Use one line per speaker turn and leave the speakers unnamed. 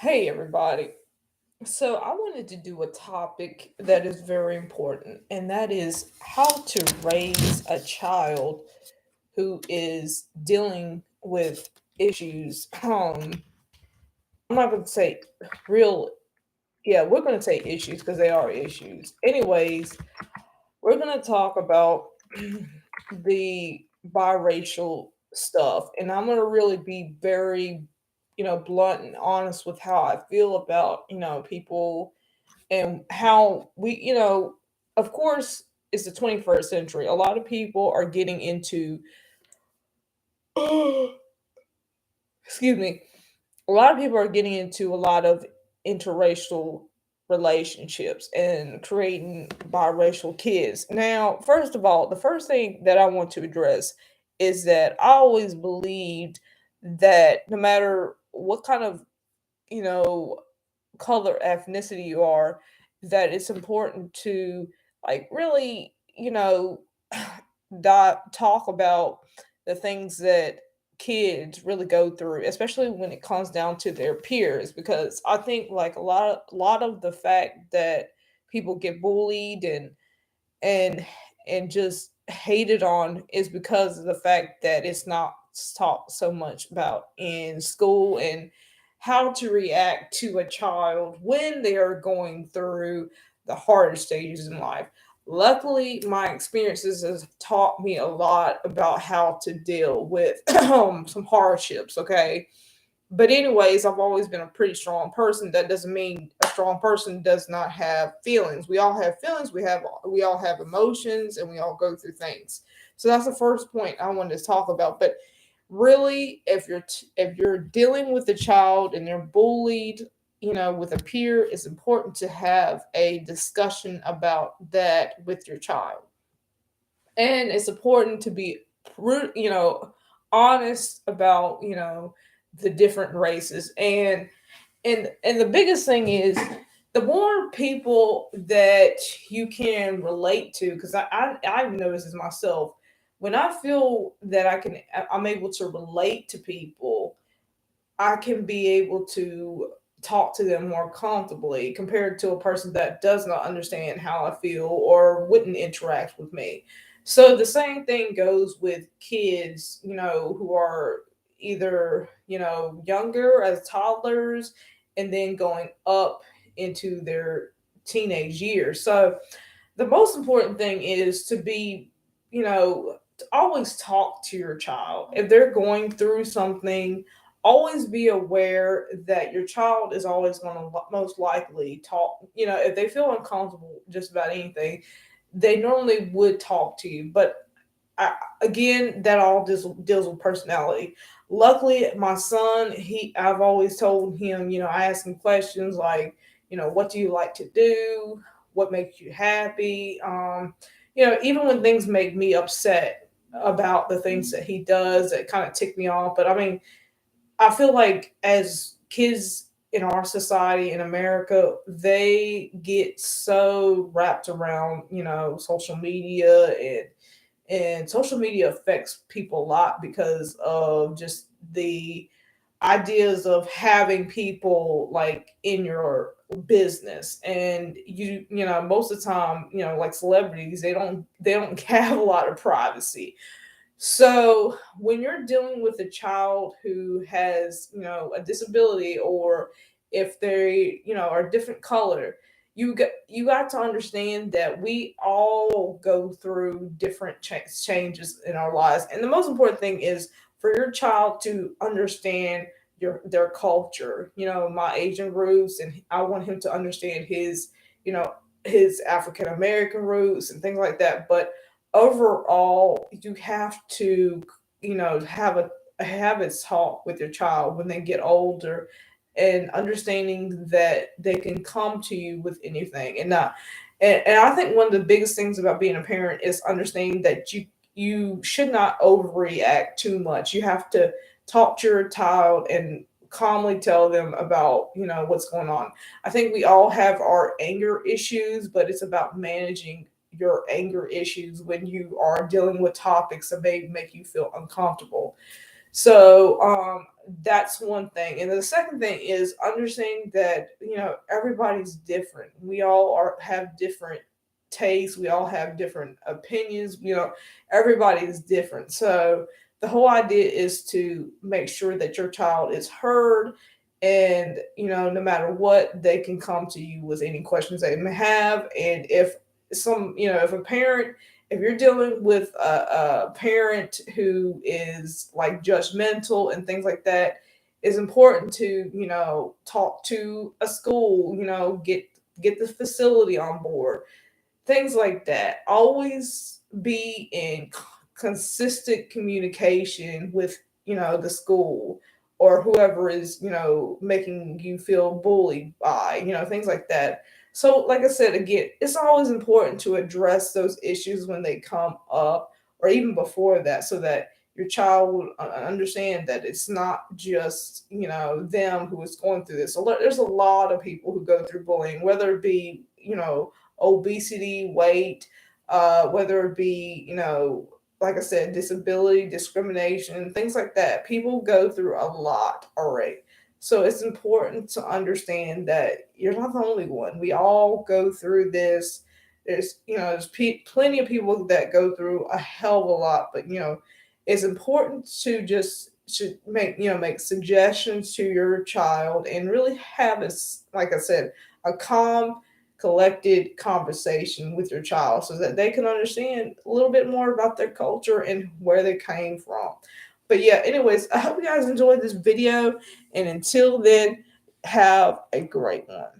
Hey, everybody. So, I wanted to do a topic that is very important, and that is how to raise a child who is dealing with issues. I'm not going to say real, yeah, we're going to say issues because they are issues. Anyways, we're going to talk about the biracial stuff, and I'm going to really be very, blunt and honest with how I feel about, people and how we, of course, it's the 21st century. A lot of people are getting into, excuse me, a lot of people are getting into a lot of interracial relationships and creating biracial kids. Now, first of all, the first thing that I want to address is that I always believed that no matter what kind of, you know, color ethnicity you are, that it's important to like really talk about the things that kids really go through, especially when it comes down to their peers, because I think like a lot of the fact that people get bullied and and just hated on is because of the fact that it's not taught so much about in school, and how to react to a child when they are going through the hardest stages in life. Luckily, my experiences has taught me a lot about how to deal with some hardships, okay? But anyways, I've always been a pretty strong person. That doesn't mean a strong person does not have feelings. We all have feelings. We all have emotions, and we all go through things. So that's the first point I wanted to talk about. But really, if you're dealing with a child and they're bullied, with a peer, it's important to have a discussion about that with your child. And it's important to be honest about the different races. And the biggest thing is, the more people that you can relate to, because I've noticed this myself. When I feel that I'm able to relate to people, I can be able to talk to them more comfortably compared to a person that does not understand how I feel or wouldn't interact with me. So the same thing goes with kids, who are either, younger as toddlers and then going up into their teenage years. So the most important thing is to be, to always talk to your child. If they're going through something, always be aware that your child is always going to most likely talk. If they feel uncomfortable just about anything, they normally would talk to you. But I, again, that all deals with personality. Luckily, my son, I've always told him, I ask him questions like, what do you like to do? What makes you happy? Even when things make me upset about the things that he does that kind of tick me off. But I mean, I feel like as kids in our society in America, they get so wrapped around, social media, and social media affects people a lot because of just the ideas of having people like in your business. And most of the time, like celebrities, they don't have a lot of privacy. So when you're dealing with a child who has, a disability, or if they, are a different color, you got to understand that we all go through different changes in our lives. And the most important thing is for your child to understand their culture, my Asian roots, and I want him to understand you know, his African American roots and things like that. But overall, you have to, have a talk with your child when they get older, and understanding that they can come to you with anything, and not. And I think one of the biggest things about being a parent is understanding that you should not overreact too much. You have to talk to your child and calmly tell them about what's going on. I think we all have our anger issues, but it's about managing your anger issues when you are dealing with topics that may make you feel uncomfortable. So that's one thing. And the second thing is understanding that, everybody's different. We all have different tastes. We all have different opinions. Everybody is different. So the whole idea is to make sure that your child is heard, and no matter what, they can come to you with any questions they may have. And if a parent, if you're dealing with a parent who is like judgmental and things like that, it's important to talk to a school, get the facility on board, things like that. Always be in consistent communication with the school or whoever is making you feel bullied by, things like that. So like I said, again, it's always important to address those issues when they come up, or even before that, so that your child will understand that it's not just them who is going through this. There's a lot of people who go through bullying, whether it be obesity, weight, whether it be, like I said, disability, discrimination, things like that. People go through a lot already. So it's important to understand that you're not the only one. We all go through this. There's plenty of people that go through a hell of a lot, but it's important to just should make suggestions to your child and really have like I said, a calm, collected conversation with your child so that they can understand a little bit more about their culture and where they came from. But yeah, anyways, I hope you guys enjoyed this video, and until then, have a great one.